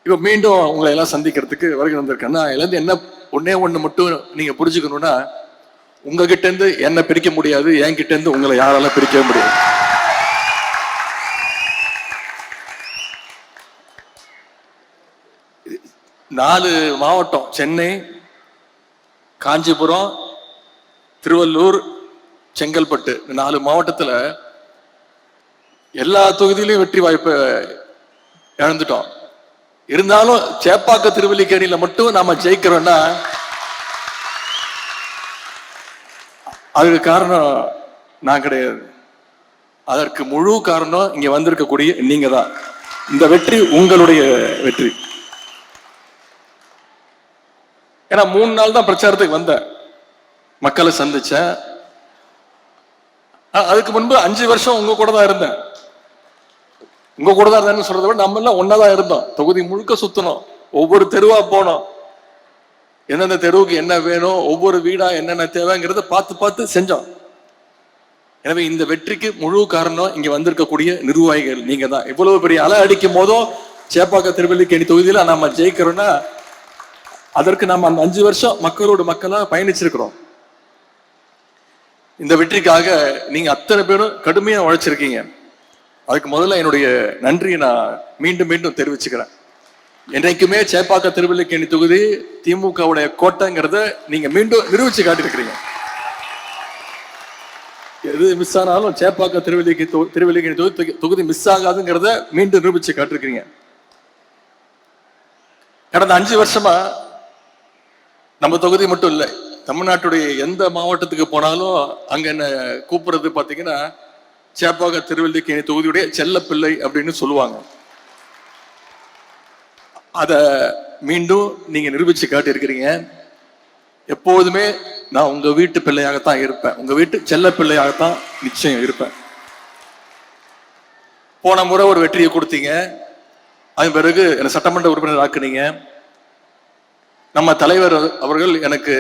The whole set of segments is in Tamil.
இப்ப மீண்டும் உங்களை எல்லாம் சந்திக்கிறதுக்கு வருகை வந்திருக்கேன். இதுல இருந்து என்ன ஒண்ணு மட்டும் நீங்க புரிஞ்சுக்கணும்னா, உங்ககிட்ட இருந்து என்ன பிரிக்க முடியாது, என்கிட்ட இருந்து உங்களை யாரால பிரிக்கவே முடியாது. நாலு மாவட்டம், சென்னை, காஞ்சிபுரம், திருவள்ளூர், செங்கல்பட்டு, 4 மாவட்டத்துல எல்லா தொகுதியிலையும் வெற்றி வாய்ப்பை இழந்துட்டோம். இருந்தாலும் சேப்பாக்க திருவல்லிக்கேணியில மட்டும் நாம ஜெயிக்கிறோம்னா அதுக்கு காரணம் நான் கிடையாது. அதற்கு முழு காரணம் இங்க வந்திருக்கக்கூடிய நீங்க தான். இந்த வெற்றி உங்களுடைய வெற்றி. ஏன்னா 3 நாள் தான் பிரச்சாரத்துக்கு வந்தேன், மக்களை சந்திச்சேன். அதுக்கு முன்பு 5 வருஷம் உங்க கூட தான் இருந்தேன். உங்க கூட தான் இருந்தேன்னு சொல்றதை விட நம்ம எல்லாம் ஒன்னாதான் இருந்தோம். தொகுதி முழுக்க சுத்தணும், ஒவ்வொரு தெருவா போனோம், எந்தெந்த தெருவுக்கு என்ன வேணும், ஒவ்வொரு வீடா என்னென்ன தேவைங்கிறத பார்த்து செஞ்சோம். எனவே இந்த வெற்றிக்கு முழு காரணம் இங்க வந்திருக்கக்கூடிய நிர்வாகிகள் நீங்க தான். இவ்வளவு பெரிய அலை அடிக்கும் போதும் சேப்பாக்க திருவல்லிக்கேணி தொகுதியில நாம ஜெயிக்கிறோம்னா அதற்கு நாம அந்த 5 வருஷம் மக்களோட மக்களா பயணிச்சிருக்கிறோம். இந்த வெற்றிக்காக நீங்க அத்தனை பேரும் கடுமையா உழைச்சிருக்கீங்க. அதுக்கு முதல்ல என்னுடைய நன்றியை நான் மீண்டும் தெரிவிச்சுக்கிறேன். என்னைக்குமே சேப்பாக்க திருவல்லிக்கேணி தொகுதி திமுகவுடைய கோட்டைங்கிறத நீங்க மீண்டும் நிரூபிச்சு காட்டியிருக்கிறீங்க. எது மிஸ் ஆனாலும் சேப்பாக்க திருவல்லிக்கேணி தொகுதி மிஸ் ஆகாதுங்கிறத மீண்டும் நிரூபிச்சு காட்டிருக்கிறீங்க. கடந்த 5 வருஷமா நம்ம தொகுதி மட்டும் இல்லை, தமிழ்நாட்டுடைய எந்த மாவட்டத்துக்கு போனாலும் அங்க என்ன கூப்பிடுறது பாத்தீங்கன்னா சேப்பாக்க திருவல்லிக்கேணி தொகுதியுடைய செல்ல பிள்ளை அப்படின்னு சொல்லுவாங்க. அத மீண்டும் நீங்க நிரூபிச்சு காட்டி இருக்கிறீங்க. எப்போதுமே நான் உங்க வீட்டு பிள்ளையாகத்தான் இருப்பேன், உங்க வீட்டு செல்ல பிள்ளையாகத்தான் நிச்சயம் இருப்பேன். போன முறை ஒரு வெற்றியை கொடுத்தீங்க, அதன் பிறகு என்ன சட்டமன்ற உறுப்பினர் ஆக்குனீங்க. நம்ம தலைவர் அவர்கள் எனக்கு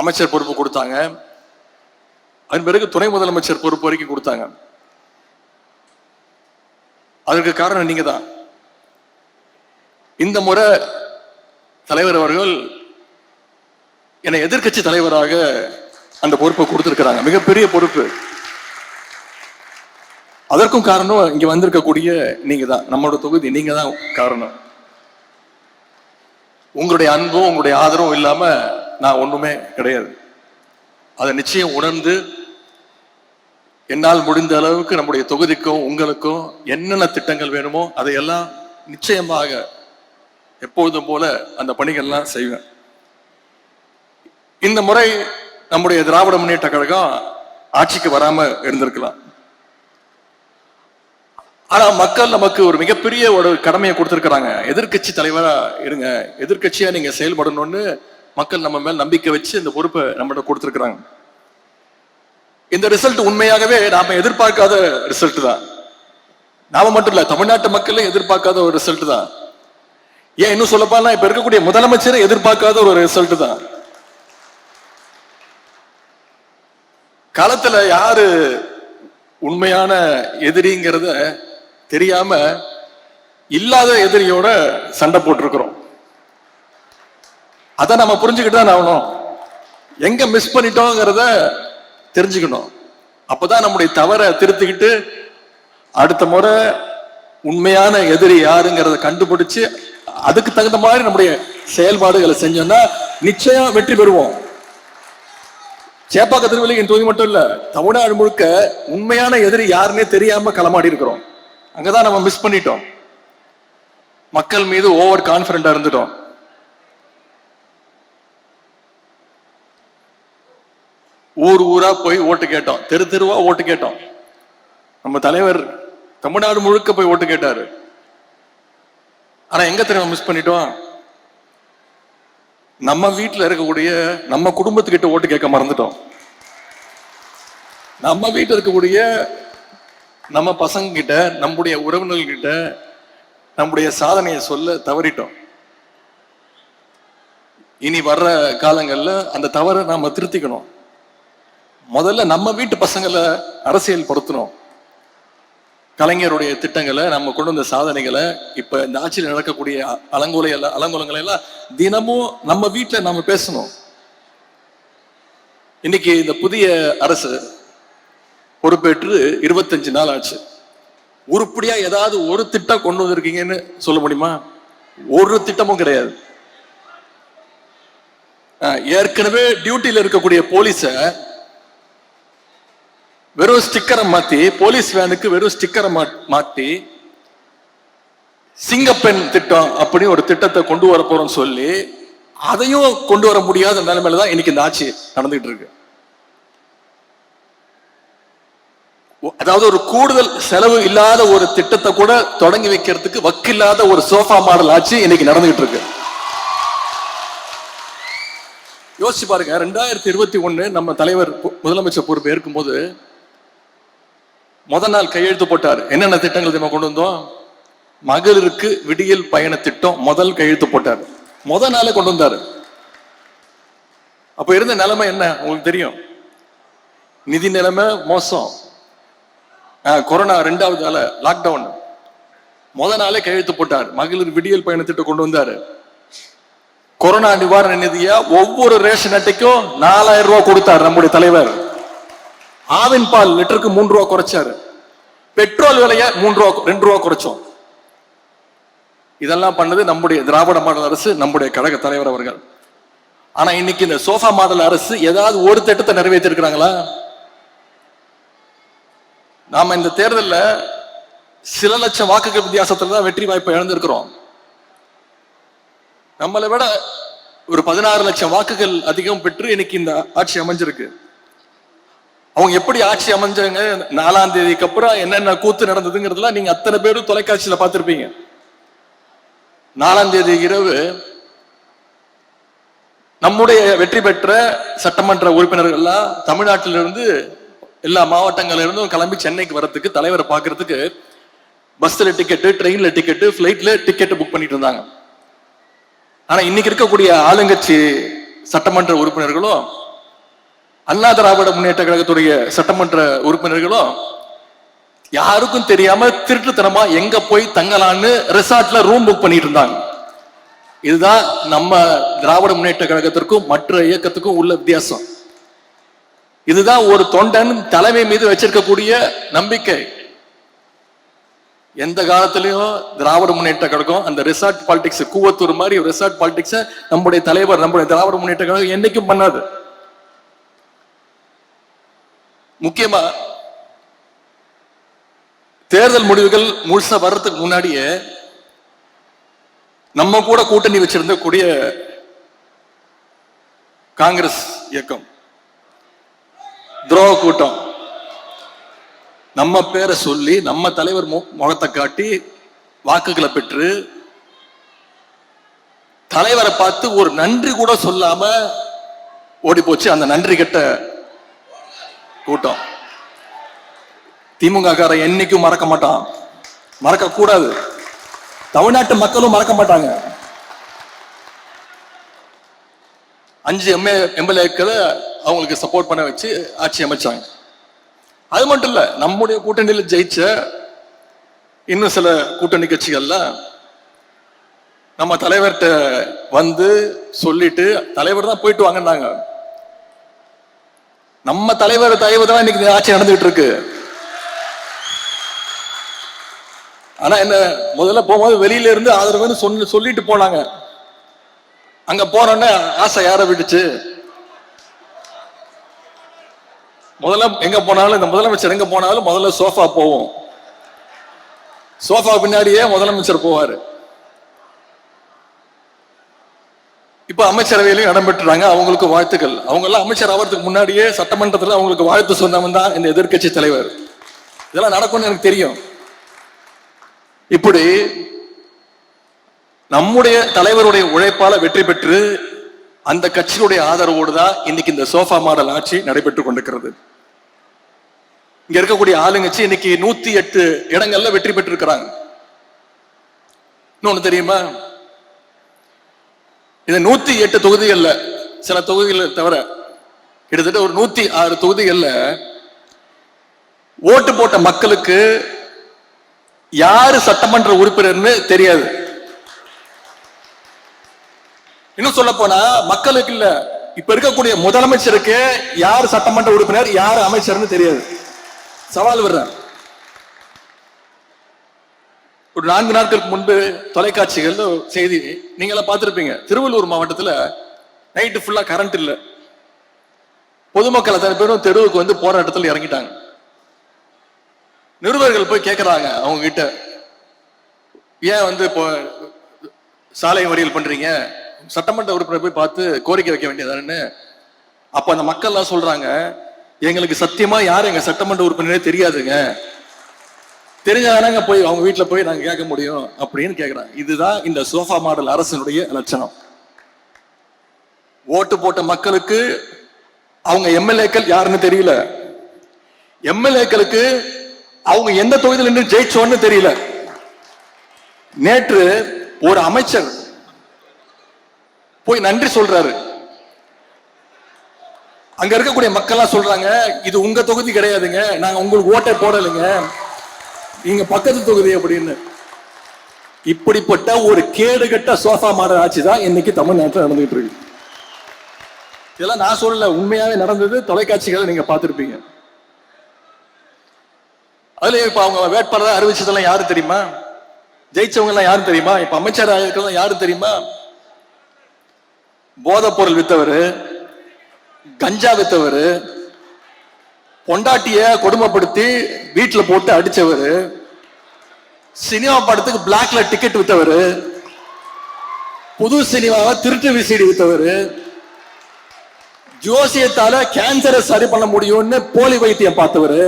அமைச்சர் பொறுப்பு கொடுத்தாங்க, அதன் பிறகு துணை முதலமைச்சர் பொறுப்பு வரைக்கும் கொடுத்தாங்க. அதற்கு காரணம் நீங்க தான். இந்த முறை தலைவர் அவர்கள் என்னை எதிர்கட்சி தலைவராக அந்த பொறுப்பை கொடுத்திருக்கிறாங்க, மிகப்பெரிய பொறுப்பு. அதற்கும் காரணம் இங்க வந்திருக்கக்கூடிய நீங்க தான், நம்மளோட தொகுதி நீங்க தான் காரணம். உங்களுடைய அன்பும் உங்களுடைய ஆதரவும் இல்லாம நான் ஒண்ணுமே கிடையாது. அதை நிச்சயம் உணர்ந்து என்னால் முடிந்த அளவுக்கு நம்முடைய தொகுதிக்கும் உங்களுக்கும் என்னென்ன திட்டங்கள் வேணுமோ அதையெல்லாம் நிச்சயமாக எப்போதும் போல அந்த பணிகள்லாம் செய்வேன். இந்த முறை நம்முடைய திராவிட முன்னேற்ற கழகம் ஆட்சிக்கு வராம இருந்திருக்கலாம். ஆனா மக்கள் நமக்கு ஒரு மிகப்பெரிய ஒரு கடமையை கொடுத்திருக்கிறாங்க. எதிர்கட்சி தலைவரா இருங்க, எதிர்கட்சியா நீங்க செயல்படணும்னு மக்கள் நம்ம மேல் நம்பிக்கை வச்சு இந்த பொறுப்பை நம்மகிட்ட கொடுத்திருக்கிறாங்க. இந்த ரிசல்ட் உண்மையாகவே நாம எதிர்பார்க்காத ரிசல்ட் தான். நாம மட்டும் இல்ல, தமிழ்நாட்டு மக்களே எதிர்பார்க்காத ஒரு ரிசல்ட் தான். ஏன் இன்னும் சொல்லப்பா, இப்ப இருக்கக்கூடிய முதலமைச்சரை எதிர்பார்க்காத ஒரு ரிசல்ட் தான். காலத்துல யாரு உண்மையான எதிரிங்கிறத தெரியாம இல்லாத எதிரியோட சண்டை போட்டிருக்கிறோம். அத நம்ம புரிஞ்சுக்கிட்டு தான் ஆகணும். எங்க மிஸ் பண்ணிட்டோங்கிறத தெரிஞ்சுக்கணும். அப்பதான் நம்முடைய தவறை திருத்திக்கிட்டு அடுத்த முறை உண்மையான எதிரி யாருங்கிறத கண்டுபிடிச்சு அதுக்கு தகுந்த மாதிரி நம்முடைய செயல்பாடுகளை செஞ்சோம்னா நிச்சயம் வெற்றி பெறுவோம். சேப்பாக்க திருவல்லிக்கேணி தொகுதி மட்டும் இல்ல, தமிழ்நாடு முழுக்க உண்மையான எதிரி யாருன்னே தெரியாம களமாடி இருக்கிறோம். அங்கதான் நம்ம மிஸ் பண்ணிட்டோம். மக்கள் மீது ஓவர் கான்பிடண்டா இருந்துட்டோம். ஊர் ஊரா போய் ஓட்டு கேட்டோம், தெரு தெருவா ஓட்டு கேட்டோம். நம்ம தலைவர் தமிழ்நாடு முழுக்க போய் ஓட்டு கேட்டாரு. ஆனா எங்க தெரியும் மிஸ் பண்ணிட்டோம்? நம்ம வீட்டுல இருக்கக்கூடிய நம்ம குடும்பத்துக்கிட்ட ஓட்டு கேட்க மறந்துட்டோம். நம்ம வீட்டுல இருக்கக்கூடிய நம்ம பசங்க கிட்ட, நம்முடைய உறவினர்கள் கிட்ட நம்முடைய சாதனையை சொல்ல தவறிட்டோம். இனி வர்ற காலங்கள்ல அந்த தவறை நாம திருத்திக்கணும். முதல்ல நம்ம வீட்டு பசங்களை அரசியல் படுத்தணும். கலைஞருடைய திட்டங்களை, நம்ம கொண்டு வந்த சாதனைகளை, இப்ப இந்த ஆட்சியில் நடக்கக்கூடிய அலங்கோலங்களை எல்லாம் தினமும் நம்ம வீட்டுல நம்ம பேசணும். இன்னைக்கு இந்த புதிய அரசு பொறுப்பேற்று 25 நாள் ஆச்சு. உருப்படியா ஏதாவது ஒரு திட்டம் கொண்டு வந்திருக்கீங்கன்னு சொல்ல முடியுமா? ஒரு திட்டமும் கிடையாது. ஏற்கனவே டியூட்டியில இருக்கக்கூடிய போலீஸ வெறும் ஸ்டிக்கரை மாத்தி, போலீஸ் வேனுக்கு வெறும் ஸ்டிக்கரை மாட்டி சிங்கப்பெண் திட்டம் அப்படி ஒரு திட்டத்தை கொண்டு வர போறோம் சொல்லி அதையும் கொண்டு வர முடியாத நிலைமையில தான் இன்னைக்கு இந்த ஆட்சி நடந்துகிட்டு இருக்கு. அதாவது ஒரு கூடுதல் செலவு இல்லாத ஒரு திட்டத்தை கூட தொடங்கி வைக்கிறதுக்கு வக்கில்லாத ஒரு சோஃபா மாடல் ஆட்சி இன்னைக்கு நடந்துகிட்டு இருக்கு. யோசிச்சு பாருங்க, 2021 நம்ம தலைவர் முதலமைச்சர் பொறுப்பு ஏற்கும்போது முதல் நாள் கையெழுத்து போட்டார். என்னென்ன திட்டங்கள் நம்ம கொண்டு வந்தோம்? மகளிருக்கு விடியல் பயண திட்டம் முதல் கையெழுத்து போட்டார். முதல் நாளே கொண்டு வந்தாரு. அப்ப இருந்த நிலைமை என்ன உங்களுக்கு தெரியும். நிதி நிலைமை மோசம். கொரோனா 2வது நாள் லாக்டவுன். முதல் நாளே கையெழுத்து போட்டார். மகளிர் விடியல் பயண திட்டம் கொண்டு வந்தாரு. கொரோனா நிவாரண நிதியா ஒவ்வொரு ரேஷன் அட்டைக்கும் 4000 ரூபாய் கொடுத்தார் நம்முடைய தலைவர். ஆவின் பால் லிட்டருக்கு 3 ரூபாய் குறைச்சாரு. பெட்ரோல் விலைய 2 ரூபாய் குறைச்சோம். இதெல்லாம் பண்ணது நம்முடைய திராவிட மாடல் அரசு, நம்முடைய கழக தலைவர் அவர்கள். ஆனா இன்னைக்கு இந்த சோஃபா மாடல் அரசு ஏதாவது ஒரு திட்டத்தை நிறைவேற்றி இருக்கிறாங்களா? நாம இந்த தேர்தலில் சில லட்சம் வாக்குகள் வித்தியாசத்துல தான் வெற்றி வாய்ப்பை இழந்திருக்கிறோம். நம்மளை விட ஒரு 16 லட்சம் வாக்குகள் அதிகம் பெற்று இன்னைக்கு இந்த ஆட்சி அமைஞ்சிருக்கு. அவங்க எப்படி ஆட்சி அமைஞ்சாங்க, 4ஆம் தேதிக்கு அப்புறம் என்னென்ன கூத்து நடந்ததுங்கிறதுலாம் நீங்க அத்தனை பேரும் தொலைக்காட்சியில பார்த்திருப்பீங்க. 4ஆம் தேதி இரவு நம்முடைய வெற்றி பெற்ற சட்டமன்ற உறுப்பினர்கள் எல்லாம் தமிழ்நாட்டிலிருந்து எல்லா மாவட்டங்கள்ல இருந்தும் கிளம்பி சென்னைக்கு வரதுக்கு, தலைவரை பார்க்கறதுக்கு பஸ்ல டிக்கெட்டு, ட்ரெயின்ல டிக்கெட்டு, பிளைட்ல டிக்கெட் புக் பண்ணிட்டு இருந்தாங்க. ஆனா இன்னைக்கு இருக்கக்கூடிய ஆளுங்கட்சி சட்டமன்ற உறுப்பினர்களும் அண்ணா திராவிட முன்னேற்ற கழகத்துடைய சட்டமன்ற உறுப்பினர்களும் யாருக்கும் தெரியாம திருட்டுத்தனமா எங்க போய் தங்கலான்னு ரிசார்ட்ல ரூம் புக் பண்ணிட்டு இருந்தாங்க. இதுதான் நம்ம திராவிட முன்னேற்ற கழகத்திற்கும் மற்ற இயக்கத்துக்கும் உள்ள வித்தியாசம். இதுதான் ஒரு தொண்டன் தலைமை மீது வச்சிருக்கக்கூடிய நம்பிக்கை. எந்த காலத்திலையும் திராவிட முன்னேற்ற கழகம் அந்த ரிசார்ட் பாலிடிக்ஸ், கூவத்தூர் மாதிரி ஒரு ரிசார்ட் பாலிடிக்ஸ் நம்முடைய தலைவர், நம்முடைய திராவிட முன்னேற்ற கழகம் என்னைக்கும் பண்ணாது. முக்கியமா தேர்தல் முடிவுகள் முழுசா வர்றதுக்கு முன்னாடியே நம்ம கூட கூட்டணி வச்சிருந்த கூடிய காங்கிரஸ் இயக்கம் துரோக கூட்டம் நம்ம பேரை சொல்லி நம்ம தலைவர் முகத்தை காட்டி வாக்குகளை பெற்று தலைவரை பார்த்து ஒரு நன்றி கூட சொல்லாம ஓடி போச்சு அந்த நன்றி கெட்ட கூட்டம். திமுக காரன் என்னைக்கும் மறக்க மாட்டான், மறக்க கூடாது. தமிழ்நாட்டு மக்களும் மறக்க மாட்டாங்க. 5 எம்எல்ஏக்களை அவங்களுக்கு சப்போர்ட் பண்ண வச்சு ஆட்சி அமைச்சாங்க. அது மட்டும் இல்ல, நம்முடைய கூட்டணியில் ஜெயிச்ச இன்னும் சில கூட்டணி கட்சிகள்ல நம்ம தலைவர்கிட்ட வந்து சொல்லிட்டு தலைவர் தான் போயிட்டு வாங்கினாங்க. நம்ம தலைவர் தயவு தான் இன்னைக்கு ஆட்சி நடந்துகிட்டு இருக்கு. ஆனா என்ன, முதல்ல போகும்போது வெளியில இருந்து ஆதரவுன்னு சொல்லிட்டு போனாங்க. அங்க போனோன்னே ஆசை யார விட்டுச்சு. முதல்ல எங்க போனாலும், இந்த முதலமைச்சர் எங்க போனாலும் முதல்ல சோஃபா போவோம். சோஃபா பின்னாடியே முதலமைச்சர் போவாரு. இப்ப அமைச்சரவையிலையும் இடம் பெற்றுறாங்க. அவங்களுக்கு வாழ்த்துக்கள். அவங்க எல்லாம் அமைச்சர் ஆகிறதுக்கு முன்னாடியே சட்டமன்றத்தில் அவங்களுக்கு வாழ்த்து சொன்னவன் தான் இந்த எதிர்கட்சி தலைவர். இதெல்லாம் நடக்கும்னு எனக்கு தெரியும். இப்படி நம்முடைய தலைவருடைய உழைப்பால வெற்றி பெற்று அந்த கட்சியுடைய ஆதரவோடு தான் இன்னைக்கு இந்த சோஃபா மாடல் ஆட்சி நடைபெற்றுக் கொண்டிருக்கிறது. இங்க இருக்கக்கூடிய ஆளுங்கட்சி இன்னைக்கு 108 இடங்கள்ல வெற்றி பெற்றிருக்கிறாங்க. இன்னொன்னு தெரியுமா, இந்த 108 தொகுதிகள்ல சில தொகுதிகள் தவிர கிட்டத்தட்ட ஒரு 106 தொகுதிகள்ல ஓட்டு போட்ட மக்களுக்கு யாரு சட்டமன்ற உறுப்பினர்னு தெரியாது. இன்னும் சொல்ல போனா மக்களுக்கு இல்ல, இப்ப இருக்கக்கூடிய முதலமைச்சருக்கு யார் சட்டமன்ற உறுப்பினர் யார் அமைச்சர்னு தெரியாது. சவால் விடுறேன். ஒரு 4 நாட்களுக்கு முன்பு தொலைக்காட்சிகள் செய்தி நீங்க பார்த்திருப்பீங்க. திருவள்ளூர் மாவட்டத்தில் நைட்டு ஃபுல்லா கரண்ட் இல்ல. பொதுமக்கள் அத்தனை பேரும் தெருவுக்கு வந்து போராட்டத்தில் இறங்கிட்டாங்க. நிருபர்கள் போய் கேட்கிறாங்க அவங்க கிட்ட, ஏன் வந்து இப்போ சாலை மறியல் பண்றீங்க, சட்டமன்ற உறுப்பினர் போய் பார்த்து கோரிக்கை வைக்க வேண்டியதானு. அப்ப அந்த மக்கள் எல்லாம் சொல்றாங்க, எங்களுக்கு சத்தியமா யாரும் எங்க சட்டமன்ற உறுப்பினரே தெரியாதுங்க, தெரிஞ்சாதானங்க போய் அவங்க வீட்டுல போய் நாங்க கேட்க முடியும் அப்படின்னு கேட்கிறாங்க. இதுதான் இந்த சோஃபா மாடல் அரசினுடைய லட்சணம். ஓட்டு போட்ட மக்களுக்கு அவங்க எம்எல்ஏக்கள் யாருன்னு தெரியல, எம்எல்ஏக்களுக்கு அவங்க எந்த தொகுதியில் நின்று ஜெயிச்சோன்னு தெரியல. நேற்று ஒரு அமைச்சர் போய் நன்றி சொல்றாரு. அங்க இருக்கக்கூடிய மக்கள் சொல்றாங்க, இது உங்க தொகுதி கிடையாதுங்க, நாங்க உங்களுக்கு ஓட்டை போடலைங்க, நீங்க பக்கத்து தொகுதி அப்படின்னு. இப்படிப்பட்ட ஒரு கேடுகட்ட சோஃபா மாடல் ஆட்சி தான் இன்னைக்கு தமிழ்நாட்டில் நடந்துகிட்டு இருக்கு. இதெல்லாம் நான் சொல்லல, உண்மையாவே நடந்தது. தொலைக்காட்சிகளை நீங்க பார்த்திருப்பீங்க. அதுல இப்ப அவங்க வேட்பாளர் அறிவிச்சதெல்லாம் யாரு தெரியுமா? ஜெயிச்சவங்க எல்லாம் யாரு தெரியுமா? இப்ப அமைச்சர் ஆயிருக்கிறதெல்லாம் யாரு தெரியுமா? போதைப் பொருள் வித்தவர், கஞ்சா வித்தவர், பொண்டாட்டிய கொடுமைப்படுத்தி வீட்டுல போட்டு அடிச்சவர், சினிமா படத்துக்கு பிளாக்ல டிக்கெட் வித்தவர், புது சினிமாவை திருட்டு விசிடி வித்தவர், ஜோசியத்தால கேன்சரை சரி பண்ண முடியும்னு போலி வைத்தியம் பார்த்தவர்,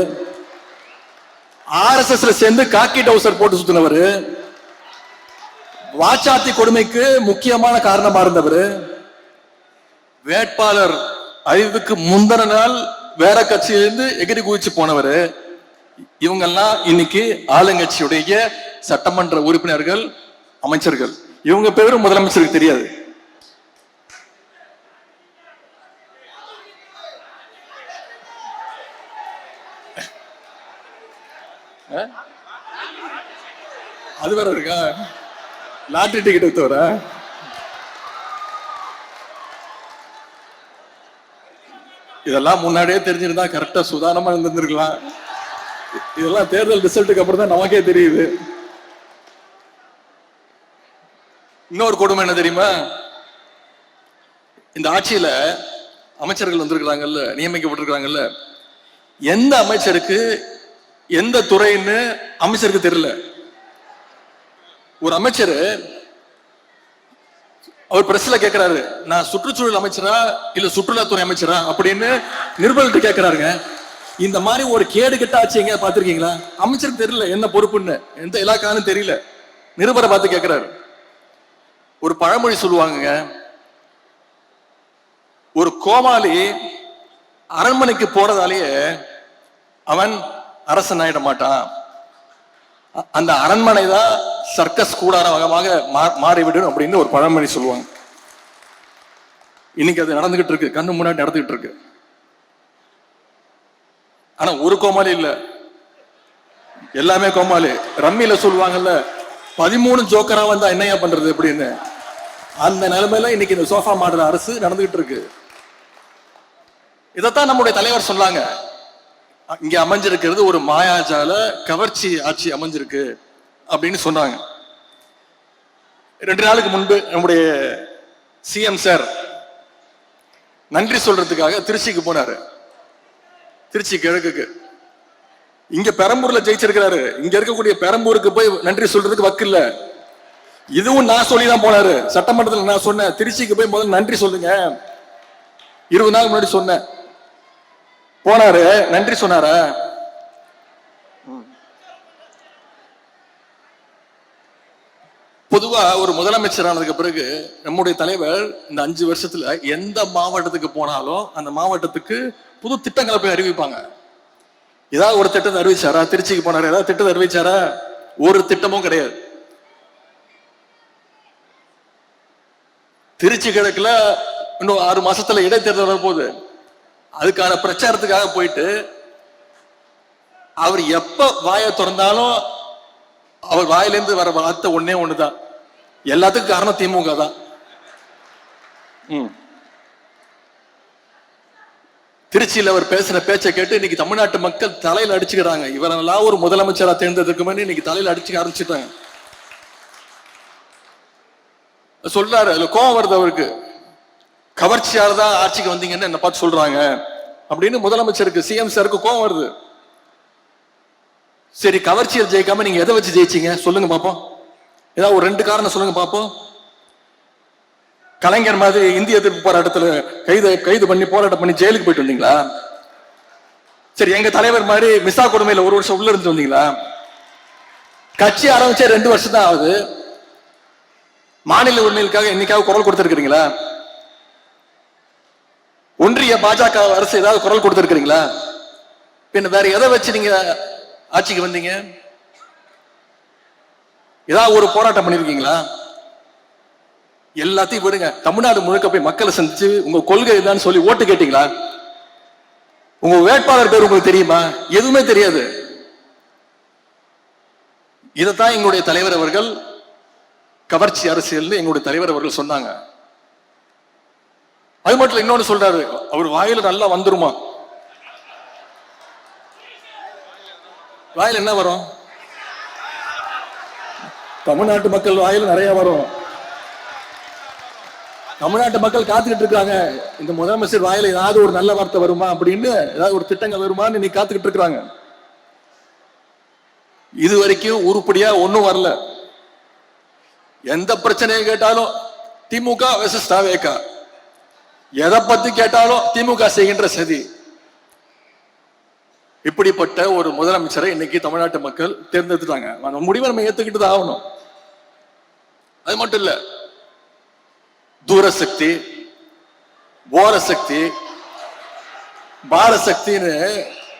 RSSல சேர்ந்து காக்கி டவுசர் போட்டு சுத்தினவர், வாச்சாத்தி கொடுமைக்கு முக்கியமான காரணமா இருந்தவர், வேட்பாளர் அறிவுக்கு முந்தின நாள் வேற கட்சியிலிருந்து எகிரி குதிச்சு போனவர். இவங்கெல்லாம் இன்னைக்கு ஆளுங்கட்சியுடைய சட்டமன்ற உறுப்பினர்கள், அமைச்சர்கள். இவங்க பேரும் முதலமைச்சருக்கு தெரியாது. அது வேற இருக்கா? லாட்டரி டிக்கெட் வித்தவர இதெல்லாம் முன்னாடியே தெரிஞ்சிருந்தா கரெக்டா சுதாரணமா இருந்திருக்கலாம். இதெல்லாம் தேர்தல் ரிசல்ட்டுக்கு அப்புறம் தான் நமக்கே தெரியுது. இன்னொரு கொடுமை என்ன தெரியுமா? இந்த ஆட்சியில அமைச்சர்கள் வந்திருக்கிறாங்கல்ல, நியமிக்கப்பட்டிருக்கிறாங்கல்ல, எந்த அமைச்சருக்கு எந்த துறைன்னு அமைச்சருக்கு தெரியல. ஒரு அமைச்சர் அவர் பிரஸ்ல கேட்கிறாரு, நான் சுற்றுச்சூழல் அமைச்சரா இல்ல சுற்றுலாத்துறை அமைச்சரா அப்படின்னு நிருபர்கிட்ட கேட்கிறாருங்க. இந்த மாதிரி ஒரு கேடு கெட்ட ஆட்சி எங்க பாத்திருக்கீங்களா? அமைச்சருக்கு தெரியல என்ன பொறுப்புன்னு, எந்த இலாக்கான்னு தெரியல. நிருபரை பார்த்து கேட்கிறாரு. ஒரு பழமொழி சொல்லுவாங்க, ஒரு கோமாளி அரண்மனைக்கு போறதாலேயே அவன் அரசன் ஆயிட மாட்டான், அந்த அரண்மனை தான் சர்க்கஸ் கூடாரமாக மாறிவிடும் அப்படின்னு ஒரு பழமொழி சொல்லுவாங்க. இன்னைக்கு அது நடந்துகிட்டு இருக்கு, கண்ணு முன்னாடி நடந்துகிட்டு இருக்கு. ஆனா ஒரு கோமாளி இல்ல, எல்லாமே கோமாளி. ரம்மியில சொல்லுவாங்கல்ல, 13 ஜோக்கரா வந்தா என்னையா பண்றது அப்படின்னு. அந்த நிலைமையில இன்னைக்கு இந்த சோஃபா மாடல் அரசு நடந்துகிட்டு இருக்கு. இதைத்தான் நம்முடைய தலைவர் சொன்னாங்க, இங்க அமைஞ்சிருக்கிறது ஒரு மாயாஜால கவர்ச்சி ஆட்சி அமைஞ்சிருக்கு அப்படின்னு சொன்னாங்க. 2 நாளுக்கு முன்பு நம்முடைய சிஎம் சார் நன்றி சொல்றதுக்காக திருச்சிக்கு போனாரு. திருச்சி கிழக்குக்கு. இங்க பெரம்பூர்ல ஜெயிச்சிருக்கிறாரு, இங்க இருக்கக்கூடிய பெரம்பூருக்கு போய் நன்றி சொல்றதுக்கு வக்கு இல்ல. இதுவும் நான் சொல்லிதான் போனாரு. சட்டமன்றத்தில் நான் சொன்னேன், திருச்சிக்கு போய் முதல்ல நன்றி சொல்லுங்க, 20 நாள் முன்னாடி சொன்னேன். போனாரு, நன்றி சொன்னார. பொதுவா ஒரு முதலமைச்சர் ஆனதுக்கு பிறகு நம்முடைய தலைவர் இந்த 5 வருஷத்துல எந்த மாவட்டத்துக்கு போனாலும் அந்த மாவட்டத்துக்கு புது திட்டங்களை போய் அறிவிப்பாங்க. ஏதாவது ஒரு திட்டத்தை அறிவிச்சாரா? திருச்சிக்கு போனாரு, ஏதாவது திட்டத்தை அறிவிச்சாரா? ஒரு திட்டமும் கிடையாது. திருச்சி கிழக்குல இன்னும் 6 மாசத்துல இடைத்தேர்தல் வரப்போகுது. அதுக்கான பிரச்சாரத்துக்காக போயிட்டு அவர் எப்ப வாயை திறந்தாலும் அவர் வாயிலிருந்து வர வார்த்தை ஒன்னே ஒண்ணுதான், எல்லாத்துக்கும் காரணம் திமுக தான். திருச்சியில் அவர் பேசுற பேச்சை கேட்டு இன்னைக்கு தமிழ்நாட்டு மக்கள் தலையில அடிச்சுக்கிறாங்க. இவரெல்லாம் ஒரு முதலமைச்சரா தேர்ந்ததுக்கு இன்னைக்கு தலையில அடிச்சுக்க ஆரம்பிச்சுட்டாங்க. சொல்றாரு, அதுல கோபம் வருது அவருக்கு. கவர்ச்சியால தான் ஆட்சிக்கு வந்தீங்கன்னு என்ன பார்த்து சொல்றாங்க அப்படின்னு முதலமைச்சருக்கு, சிஎம் சாருக்கு கோபம் வருது. சரி, கவர்ச்சியில் ஜெயிக்காம நீங்க எதை வச்சு ஜெயிச்சீங்க சொல்லுங்க பாப்போம். ஏதாவது ஒரு 2 காரணம் சொல்லுங்க பாப்போம். கலைஞர் மாதிரி இந்திய எதிர்ப்பு போராட்டத்துல கைது பண்ணி போராட்டம் பண்ணி ஜெயிலுக்கு போயிட்டு வந்தீங்களா? சரி, எங்க தலைவர் மாதிரி மிசா கொடுமையில 1 வருஷம் உள்ள இருந்து வந்தீங்களா? கட்சி ஆரம்பிச்சே 2 வருஷம் தான் ஆகுது. மாநில உரிமைகளுக்காக என்னைக்காவது குரல் கொடுத்திருக்கிறீங்களா? ஒன்றிய பாஜக அரசு ஏதாவது குரல் கொடுத்திருக்கிறீங்களா? பின்ன வேற எதை வச்சு நீங்க ஆட்சிக்கு வந்தீங்க? ஏதாவது ஒரு போராட்டம் பண்ணிருக்கீங்களா? எல்லாத்தையும் விடுங்க. தமிழ்நாடு முழுக்க போய் மக்களை சந்திச்சு உங்க கொள்கை தான் சொல்லி ஓட்டு கேட்டீங்களா? உங்க வேட்பாளர் பேர் உங்களுக்கு தெரியுமா? எதுவுமே தெரியாது. இதைத்தான் எங்களுடைய தலைவர் அவர்கள் கவர்ச்சி அரசியல் எங்களுடைய தலைவர் அவர்கள் சொன்னாங்க. அது மட்டும் இன்னொன்னு சொல்றாரு, அவர் வாயில நல்லா வந்துருமா? வாயில என்ன வரும்? தமிழ்நாட்டு மக்கள் வாயில நிறைய வரும். தமிழ்நாட்டு மக்கள் காத்துக்கிட்டு இருக்காங்க, இந்த முதலமைச்சர் வாயில ஏதாவது ஒரு நல்ல வார்த்தை வருமா அப்படின்னு, ஏதாவது ஒரு திட்டங்கள் வருமான்னு நீ காத்துக்கிட்டு இருக்கிறாங்க. இது வரைக்கும் உருப்படியா ஒன்னும் வரல. எந்த பிரச்சனையை கேட்டாலும் திமுக வெர்சஸ் தாவேகா, எதை பத்தி கேட்டாலும் திமுக செய்கின்ற சதி. இப்படிப்பட்ட ஒரு முதலமைச்சரை இன்னைக்கு தமிழ்நாட்டு மக்கள் தேர்ந்தெடுத்துட்டாங்க. அந்த முடிவை நம்ம ஏத்துக்கிட்டு தான் ஆகணும். அது மட்டும் இல்ல, தூரசக்தி, போரசக்தி, பாரசக்தின்னு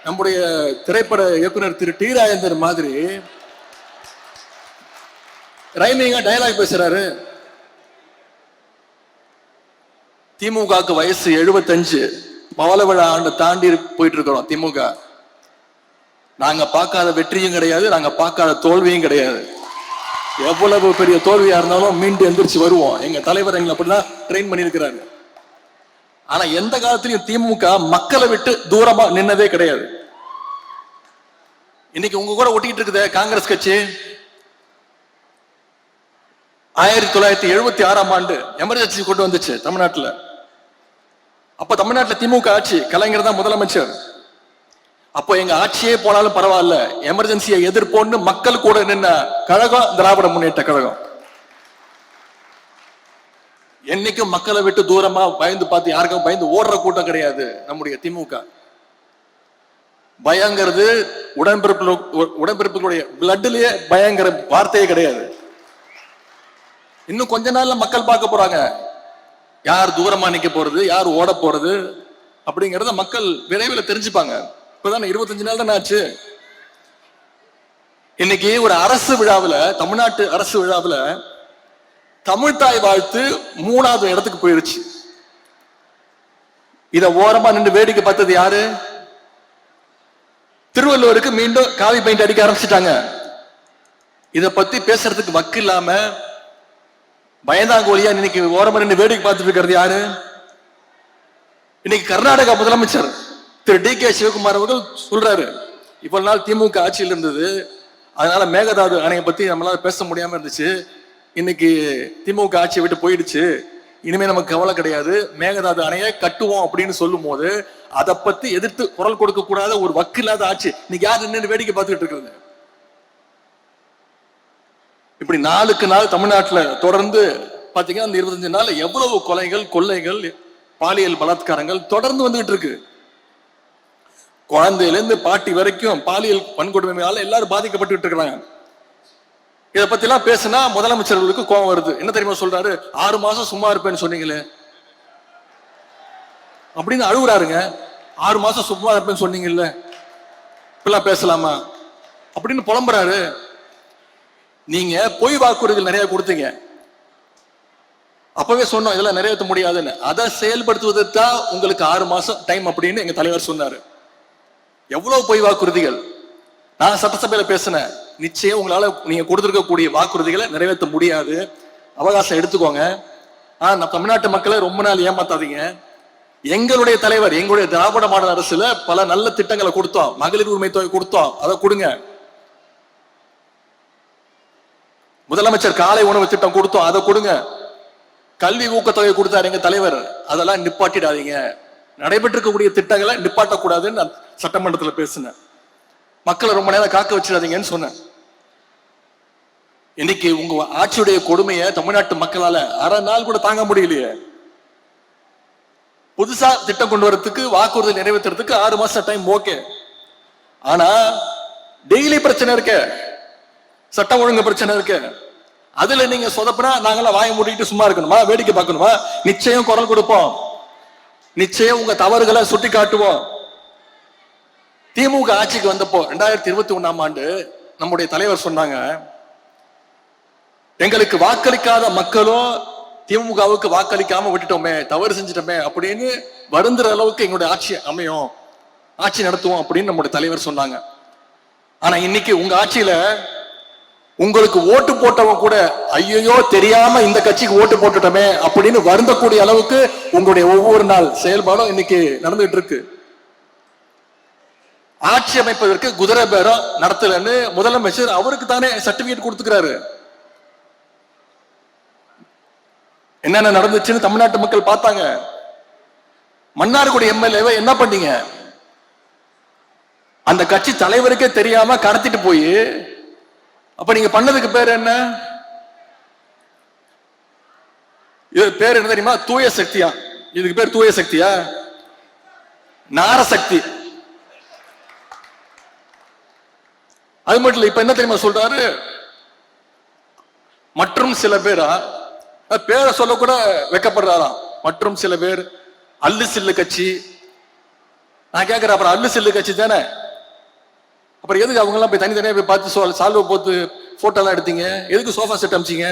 நம்முடைய திரைப்பட இயக்குனர் திரு டி ராஜேந்தர் மாதிரி ரைமிங்கா டயலாக் பேசுறாரு. திமுகவுக்கு வயசு 75, பவள விழா ஆண்டு தாண்டி போயிட்டு இருக்கிறோம். திமுக நாங்க பார்க்காத வெற்றியும் கிடையாது, நாங்க பார்க்காத தோல்வியும் கிடையாது. எவ்வளவு பெரிய தோல்வியா இருந்தாலும் மீண்டு எந்திரிச்சு வருவோம். எங்க தலைவர் எங்களை அப்படிதான் ட்ரெயின் பண்ணியிருக்கிறாரு. ஆனா எந்த காலத்திலையும் திமுக மக்களை விட்டு தூரமா நின்னதே கிடையாது. இன்னைக்கு உங்க கூட ஒட்டிக்கிட்டு இருக்குது காங்கிரஸ் கட்சி. 1976ஆம் ஆண்டு எமர்ஜென்சி கொண்டு வந்துச்சு தமிழ்நாட்டில். அப்ப தமிழ்நாட்டில் திமுக ஆட்சி, கலைஞர் தான் முதலமைச்சர். அப்போ எங்க ஆட்சியே போனாலும் பரவாயில்ல, எமர்ஜென்சியை எதிர்ப்போன்னு மக்கள் கூட நின்ன கழகம் திராவிட முன்னேற்ற கழகம். என்னைக்கும் மக்களை விட்டு தூரமா பயந்து பார்த்து யாருக்கும் பயந்து ஓடுற கூட்டம் கிடையாது நம்முடைய திமுக. பயங்கிறது உடன்பிறப்புகளுடைய பிளட்லயே பயங்கர வார்த்தையே கிடையாது. இன்னும் கொஞ்ச நாள்ல மக்கள் பார்க்க போறாங்க, யார் தூரமா நிக்க போறது, யார் ஓட போறது அப்படிங்கறத மக்கள் விரைவில் தெரிஞ்சுப்பாங்க. இப்பதான் 25 நாள் தான் ஆச்சு. இன்னைக்கு ஒரு அரசு விழாவில், தமிழ்நாட்டு அரசு விழாவில் தமிழ்தாய் வாழ்த்து 3வது இடத்துக்கு போயிருச்சு. இத ஓரமா நின்று வேடிக்கை பார்த்தது யாரு? திருவள்ளுவருக்கு மீண்டும் காவி பெயிண்ட் அடிக்க ஆரம்பிச்சுட்டாங்க. இத பத்தி பேசுறதுக்கு வக்கு இல்லாம பயந்தாங்கோலியா இன்னைக்கு ஓரமா நின்று வேடிக்கை பார்த்துட்டு இருக்கிறது யாரு? இன்னைக்கு கர்நாடகா முதலமைச்சர் திரு டி.கே. சிவகுமார் அவர்கள் சொல்றாரு, இவ்வளவு நாள் திமுக ஆட்சியில் இருந்தது, அதனால மேகதாது அணையை பத்தி நம்மளால பேச முடியாம இருந்துச்சு. இன்னைக்கு திமுக ஆட்சியை விட்டு போயிடுச்சு, இனிமே நமக்கு கவலை கிடையாது, மேகதாது அணையை கட்டுவோம் அப்படின்னு சொல்லும் போது அதை பத்தி எதிர்த்து குரல் கொடுக்க கூடாத ஒரு வக்கு இல்லாத ஆட்சி இன்னைக்கு யார் நின்று வேடிக்கை பார்த்துட்டு இருக்கிறது? இப்படி நாளுக்கு நாள் தமிழ்நாட்டில் தொடர்ந்து பாத்தீங்கன்னா அந்த 25 நாள் எவ்வளவு கொலைகள், கொள்ளைகள், பாலியல் பலாத்காரங்கள் தொடர்ந்து வந்துகிட்டு இருக்கு. குழந்தையிலிருந்து பாட்டி வரைக்கும் பாலியல் வன்கொடுமையால எல்லாரும் பாதிக்கப்பட்டு இருக்கிறாங்க. இதை பத்தி எல்லாம் பேசினா முதலமைச்சர்களுக்கு கோபம் வருது. என்ன தெரியுமா சொல்றாரு? 6 மாசம் சும்மா இருப்பேன்னு சொன்னீங்களே அப்படின்னு அழுகுறாருங்க. 6 மாசம் சும்மா இருப்பேன்னு சொன்னீங்கல்ல, இப்பெல்லாம் பேசலாமா அப்படின்னு புலம்புறாரு. நீங்க பொய் வாக்குறுதிகள் நிறைய கொடுத்தீங்க, அப்பவே சொன்னோம் இதெல்லாம் நிறைவேற்ற முடியாதுன்னு. அதை செயல்படுத்துவதற்கு தான் உங்களுக்கு 6 மாசம் டைம் அப்படின்னு எங்க தலைவர் சொன்னாரு. எவ்வளவு பொய் வாக்குறுதிகள்! நான் சட்டசபையில பேசினேன், நிச்சயம் உங்களால நீங்க கொடுத்திருக்கக்கூடிய வாக்குறுதிகளை நிறைவேற்ற முடியாது. அவகாசம் எடுத்துக்கோங்க. நம்ம தமிழ்நாட்டு மக்களை ரொம்ப நாள் ஏமாத்தாதீங்க. எங்களுடைய தலைவர், எங்களுடைய திராவிட மாடல் அரசுல பல நல்ல திட்டங்களை கொடுத்தோம். மகளிர் உரிமை தொகை கொடுத்தோம், அதை கொடுங்க. முதலமைச்சர் காலை உணவு திட்டம் கொடுத்தோம், அதை கொடுங்க. கல்வி ஊக்கத்தொகை கொடுத்தாரு எங்க தலைவர், அதெல்லாம் நிப்பாட்டிடாதீங்க. நடைபெற்றிருக்கக்கூடிய திட்டங்களை நிப்பாட்டக்கூடாதுன்னு நான் சட்டமன்றத்தில் பேசினேன். மக்களை ரொம்ப நேரம் காக்க வச்சிடாதீங்கன்னு சொன்னேன். இன்னைக்கு உங்க ஆட்சியுடைய கொடுமையை தமிழ்நாட்டு மக்களால அரை நாள் கூட தாங்க முடியலையே. புதுசா திட்டம் கொண்டு வரதுக்கு, வாக்குறுதி நிறைவேற்றுறதுக்கு 6 மாசம் டைம் ஓகே. ஆனா டெய்லி பிரச்சனை இருக்க, சட்டம் ஒழுங்கு பிரச்சனை இருக்கு. அதுல நீங்க சொதப்பினா நாங்களாம் வாயை மூடிட்டு சும்மா இருக்கணுமா, வேடிக்கை பார்க்கணுமா? நிச்சயம் குரல் கொடுப்போம், நிச்சயம் உங்க தவறுகளை சுட்டி காட்டுவோம். திமுக ஆட்சிக்கு வந்தப்போ 2021ஆம் ஆண்டு நம்முடைய தலைவர் சொன்னாங்க, எங்களுக்கு வாக்களிக்காத மக்களும் திமுகவுக்கு வாக்களிக்காம விட்டுட்டோமே, தவறு செஞ்சிட்டோமே அப்படின்னு வருந்துற அளவுக்கு எங்களுடைய ஆட்சி அமையும், ஆட்சி நடத்துவோம் அப்படின்னு நம்முடைய தலைவர் சொன்னாங்க. ஆனா இன்னைக்கு உங்க ஆட்சியில உங்களுக்கு ஓட்டு போட்டவங்க கூட ஐயோ தெரியாம இந்த கட்சிக்கு ஓட்டு போட்டுட்டோமே அப்படின்னு வருந்தக்கூடிய அளவுக்கு உங்களுடைய ஒவ்வொரு நாள் செயல்பாடும் இன்னைக்கு நடந்துட்டு இருக்கு. ஆட்சி அமைப்பதற்கு குதிரை பேரம் நடத்தலன்னு முதலமைச்சர் அவருக்கு தானே சர்டிபிகேட் கொடுத்துக்கிறாரு. என்னென்ன நடந்துச்சுன்னு தமிழ்நாட்டு மக்கள் பார்த்தாங்க. மன்னார்குடி எம்எல்ஏவை என்ன பண்ணீங்க? அந்த கட்சி தலைவருக்கே தெரியாம கடத்திட்டு போய், அப்ப நீங்க பண்ணதுக்கு பேர் என்ன? இது பேர் என்ன தெரியுமா? தூய சக்தியா. இதுக்கு பேர் தூய சக்தியா? நாரசக்தி. அது மட்டும் இல்ல, இப்ப என்ன தெரியுமா சொல்றாரு? மற்றும் சில பேரா, பேரை சொல்ல கூட வெக்கப்படுறாராம். மற்றும் சில பேர் அல்லு சில்லு கட்சி. நான் கேட்கிறேன், அப்புறம் அல்லு சில்லு கட்சி தானே, அப்புறம் எதுக்கு அவங்க எல்லாம் போய் தனித்தனியா போய் பார்த்து சால்வ போட்டு போட்டோ எல்லாம் எடுத்தீங்க? எதுக்கு சோஃபா செட் அமிச்சிங்க?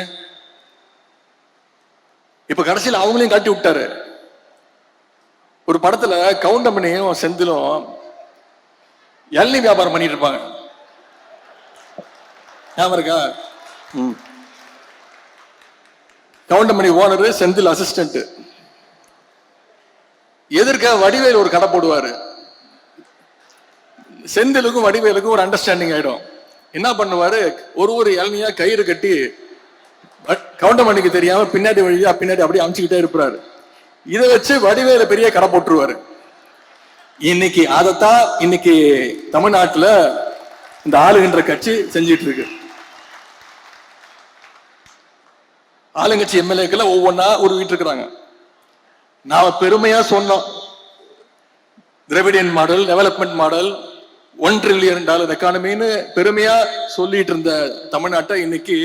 இப்ப கடைசியில் அவங்களையும் கட்டி விட்டாரு. ஒரு படத்துல கவுண்டமணியும் செந்திலும் எல்னி வியாபாரம் பண்ணிட்டு இருப்பாங்க, ஞாபகம் இருக்கா? Goundamani owner, Senthil assistant. எதிர்க்க வடிவேல் ஒரு கடை போடுவாரு. செந்திலுக்கும் வடிவேலுக்கும் ஒரு அண்டர்ஸ்டாண்டிங் ஆயிடும். என்ன பண்ணுவாரு, ஒரு இளநியா கயிறு கட்டி கவுண்டமணிக்கு தெரியாம பின்னாடி வழியா பின்னாடி அப்படியே அமிச்சுக்கிட்டே இருப்பாரு. இதை வச்சு வடிவேல பெரிய கடை போட்டுருவாரு. இன்னைக்கு அதைத்தான் இன்னைக்கு தமிழ்நாட்டுல இந்த ஆளுகின்ற கட்சி செஞ்சிட்டு இருக்கு. ஆளுங்கட்சி எம்எல்ஏக்கள் ஒவ்வொன்னா உருவிட்டு இருக்கிறாங்க. நாம பெருமையா சொன்னோம், Dravidian model, development model, $1 trillion எக்கானமின்னு பெருமையா சொல்லிட்டு இருந்த தமிழ்நாட்டை இன்னைக்கு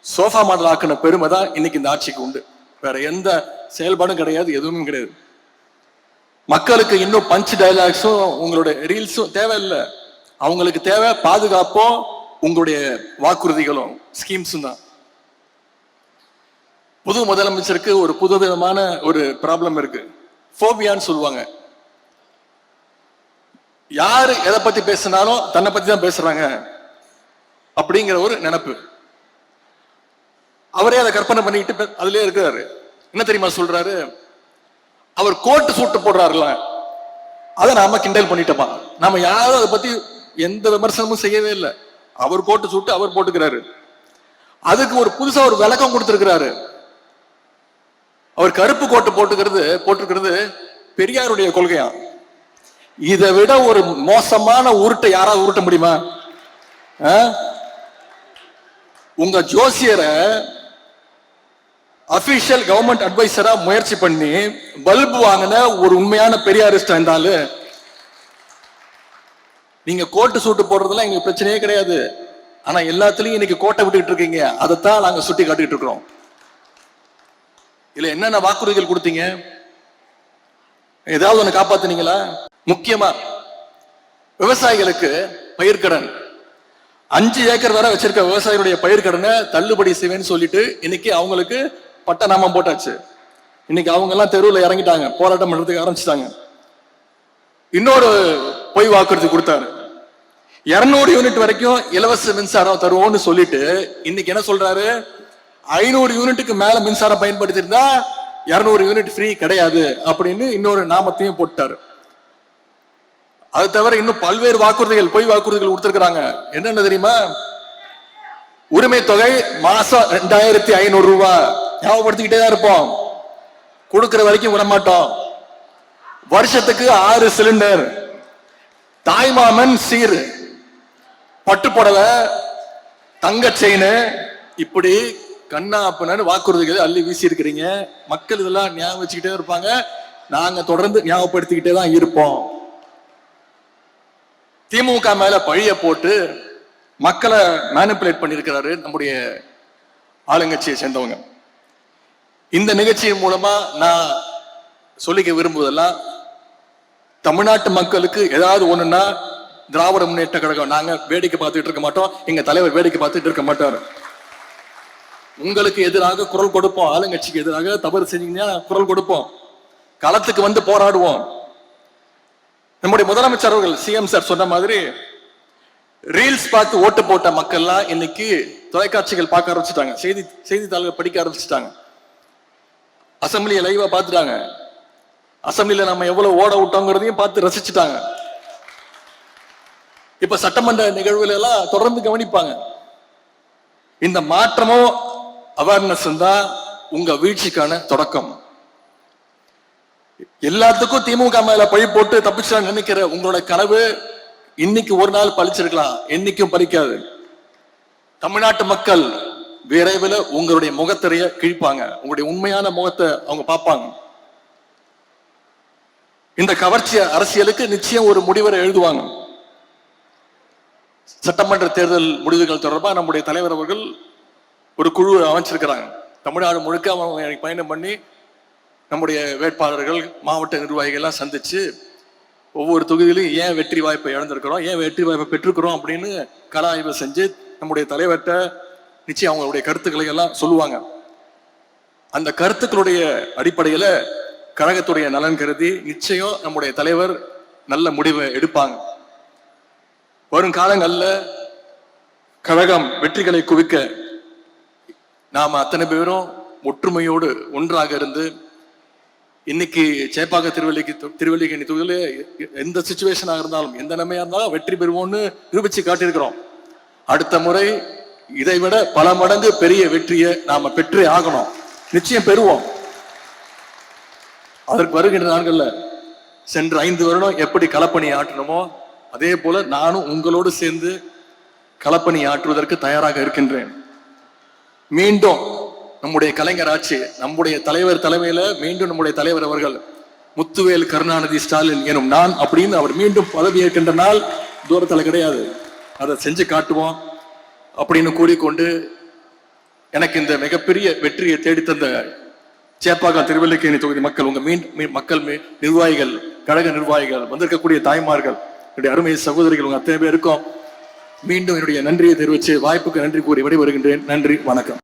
சோஃபா மாடல் ஆக்கின பெருமை தான் இன்னைக்கு இந்த ஆட்சிக்கு உண்டு. வேற எந்த செயல்பாடும் கிடையாது, எதுவுமே கிடையாது. மக்களுக்கு இன்னும் பஞ்ச் டயலாக்ஸும் உங்களுடைய ரீல்ஸும் தேவையில்லை. அவங்களுக்கு தேவை பாதுகாப்பும் உங்களுடைய வாக்குறுதிகளும் ஸ்கீம்ஸும் தான். புது முதலமைச்சருக்கு ஒரு புதுவிதமான ஒரு ப்ராப்ளம் இருக்கு, ஃபோபியான்னு சொல்லுவாங்க. யாரு எதை பத்தி பேசினாலும் தன்னை பத்தி தான் பேசுறாங்க அப்படிங்கிற ஒரு நினைப்பு. அவரே அதை கற்பனை பண்ணிக்கிட்டு அதுலயே இருக்கிறாரு. என்ன தெரியுமா சொல்றாரு? அவர் கோட்டு சூட்டு போடுறாருல, அதை நாம கிண்டல் பண்ணிட்டோமா? நாம யாரும் அதை பத்தி எந்த விமர்சனமும் செய்யவே இல்லை. அவர் கோட்டு சூட்டு அவர் போட்டுக்கிறாரு. அதுக்கு ஒரு புதுசா ஒரு விளக்கம் கொடுத்திருக்கிறாரு. அவர் கருப்பு கோட்டு போட்டுக்கிறது பெரியாருடைய கொள்கையா? இதை விட ஒரு மோசமான உருட்டை யாராவது உருட்ட முடியுமா? உங்க ஜோசியரை அபிஷியல் கவர்மெண்ட் அட்வைசரா முயற்சி பண்ணி பல்பு வாங்கின ஒரு உண்மையான பெரியாரிஸ்ட் இருந்தாலும், நீங்க கோட்டு சூட்டு போடுறதுலாம் எங்களுக்கு பிரச்சனையே கிடையாது. ஆனா எல்லாத்துலயும் இன்னைக்கு கோட்டை விட்டுக்கிட்டு இருக்கீங்க, அதைத்தான் நாங்க சுட்டி காட்டிட்டு இருக்கிறோம். இல்ல என்னென்ன வாக்குறுதிகள் கொடுத்தீங்க? ஏதாவது ஒண்ணு காப்பாத்துனீங்களா? முக்கியமா விவசாயிகளுக்கு பயிர்க்கடன், 5 ஏக்கர் வரை வச்சிருக்க விவசாயிகளுடைய பயிர்க்கடனை தள்ளுபடி செய்வேன்னு சொல்லிட்டு இன்னைக்கு அவங்களுக்கு பட்டநாமம் போட்டாச்சு. இன்னைக்கு அவங்க எல்லாம் தெருவில் இறங்கிட்டாங்க, போராட்டம் பண்றதுக்கு ஆரம்பிச்சுட்டாங்க. இன்னொரு பொய் வாக்குறுதி கொடுத்தாரு. 200 யூனிட் வரைக்கும் இலவச மின்சாரம் தருவோம்னு சொல்லிட்டு இன்னைக்கு என்ன சொல்றாரு, 500 யூனிட்டுக்கு மேல மின்சாரம் பயன்படுத்தி இருந்தா 200 யூனிட் ஃப்ரீ கிடையாது அப்படின்னு இன்னொரு நாமத்தையும் போட்டாரு. அது தவிர இன்னும் பல்வேறு வாக்குறுதிகள், பொய் வாக்குறுதிகள் கொடுத்திருக்கிறாங்க. என்னன்னு தெரியுமா? உரிமை தொகை மாசம் 2500 ரூபாய், ஞாபகப்படுத்திக்கிட்டே தான் இருப்போம், கொடுக்கிற வரைக்கும் விட மாட்டோம். வருஷத்துக்கு 6 சிலிண்டர், தாய்மாமன் சீர், பட்டு புடவை, தங்க செயின், இப்படி கண்ணா அப்பன்னு வாக்குறுதிகள் அள்ளி வீசி இருக்கிறீங்க. மக்கள் இதெல்லாம் ஞாபகம் வச்சுக்கிட்டே இருப்பாங்க, நாங்க தொடர்ந்து ஞாபகப்படுத்திக்கிட்டே தான் இருப்போம். திமுக மேல பழிய போட்டு மக்களை மேனிபுலேட் பண்ணிருக்கிறாரு நம்முடைய ஆளுங்கட்சியை சேர்ந்தவங்க. இந்த நிகழ்ச்சியின் மூலமா நான் சொல்லிக்க விரும்புவதெல்லாம், தமிழ்நாட்டு மக்களுக்கு ஏதாவது ஒண்ணுன்னா திராவிட முன்னேற்ற கழகம் நாங்க வேடிக்கை பார்த்துட்டு இருக்க மாட்டோம், எங்க தலைவர் வேடிக்கை பார்த்துட்டு இருக்க மாட்டார். உங்களுக்கு எதிராக குரல் கொடுப்போம், ஆளுங்கட்சிக்கு எதிராக தவறு செஞ்சீங்கன்னா குரல் கொடுப்போம், களத்துக்கு வந்து போராடுவோம். நம்முடைய முதலமைச்சர் அவர்கள் சிஎம் சார் சொன்ன மாதிரி ரீல்ஸ் பார்த்து ஓட்டு போட்ட மக்கள்லாம் இன்னைக்கு தொலைக்காட்சிகள் பார்க்க ஆரம்பிச்சுட்டாங்க, செய்தித்தாள்கள் படிக்க ஆரம்பிச்சுட்டாங்க, அசம்பிளியை லைவா பார்த்துட்டாங்க, அசம்பிளியில நம்ம எவ்வளவு ஓட விட்டோங்கிறதையும் பார்த்து ரசிச்சுட்டாங்க. இப்ப சட்டமன்ற நிகழ்வுல எல்லாம் தொடர்ந்து கவனிப்பாங்க. இந்த மாற்றமோ அவேர்னஸ் தான் உங்க வீழ்ச்சிக்கான தொடக்கம். எல்லாத்துக்கும் திமுக மேல பழி போட்டு தப்பிச்சா நினைக்கிற உங்களோட கனவு இன்னைக்கு ஒரு நாள் பழிச்சிருக்கலாம், என்னைக்கும் பறிக்காது. தமிழ்நாட்டு மக்கள் விரைவில் உங்களுடைய முகத்திரைய கிழிப்பாங்க, உங்களுடைய உண்மையான முகத்தை அவங்க பார்ப்பாங்க. இந்த கவர்ச்சி அரசியலுக்கு நிச்சயம் ஒரு முடிவரை எழுதுவாங்க. சட்டமன்ற தேர்தல் முடிவுகள் தொடர்பாக நம்முடைய தலைவர் அவர்கள் ஒரு குழு அமைச்சிருக்கிறாங்க. தமிழ்நாடு முழுக்க அவங்க பயணம் பண்ணி நம்முடைய வேட்பாளர்கள், மாவட்ட நிர்வாகிகள் எல்லாம் சந்திச்சு ஒவ்வொரு தொகுதியிலும் ஏன் வெற்றி வாய்ப்பை இழந்திருக்கிறோம், ஏன் வெற்றி வாய்ப்பை பெற்றிருக்கிறோம் அப்படின்னு கள ஆய்வு செஞ்சு நம்முடைய தலைவர்கிட்ட நிச்சயம் அவங்களுடைய கருத்துக்களை எல்லாம் சொல்லுவாங்க. அந்த கருத்துக்களுடைய அடிப்படையில கழகத்துடைய நலன் கருதி நிச்சயம் நம்முடைய தலைவர் நல்ல முடிவை எடுப்பாங்க. வரும் காலங்கள்ல கழகம் வெற்றிகளை குவிக்க நாம அத்தனை பேரும் ஒற்றுமையோடு ஒன்றாக இருந்து, இன்னைக்கு சேப்பாக்க திருவல்லிக்கேணி தொகுதியில எந்த சிச்சுவேஷனாக இருந்தாலும், எந்த நிலைமையா இருந்தாலும் வெற்றி பெறுவோம்னு நிரூபிச்சு காட்டியிருக்கிறோம். அடுத்த முறை இதை விட பல மடங்கு பெரிய வெற்றியை நாம பெற்றே ஆகணும், நிச்சயம் பெறுவோம். அதற்கு வருகின்ற நாட்கள்ல சென்ற 5 வருடம் எப்படி களப்பணி ஆற்றணுமோ அதே போல நானும் உங்களோடு சேர்ந்து களப்பணி ஆற்றுவதற்கு தயாராக இருக்கின்றேன். மீண்டும் நம்முடைய கலைஞர் ஆட்சி, நம்முடைய தலைவர் தலைமையில மீண்டும் நம்முடைய தலைவர் அவர்கள் முத்துவேல் கருணாநிதி ஸ்டாலின் எனும் நான் அப்படின்னு அவர் மீண்டும் பதவி ஏற்கின்ற நாள் தூரத்துல கிடையாது, அதை செஞ்சு காட்டுவோம் அப்படின்னு கூறிக்கொண்டு, எனக்கு இந்த மிகப்பெரிய வெற்றியை தேடித்தந்த சேப்பாக்கம் திருவல்லிக்கேணி தொகுதி மக்கள், உங்க மக்கள் நிர்வாகிகள், கழக நிர்வாகிகள், வந்திருக்கக்கூடிய தாய்மார்கள், என்னுடைய அருமை சகோதரிகள், உங்க அத்தனை பேருக்கும் மீண்டும் என்னுடைய நன்றியை தெரிவித்து வாய்ப்புக்கு நன்றி கூறி விடைபெறுகின்றேன். நன்றி, வணக்கம்.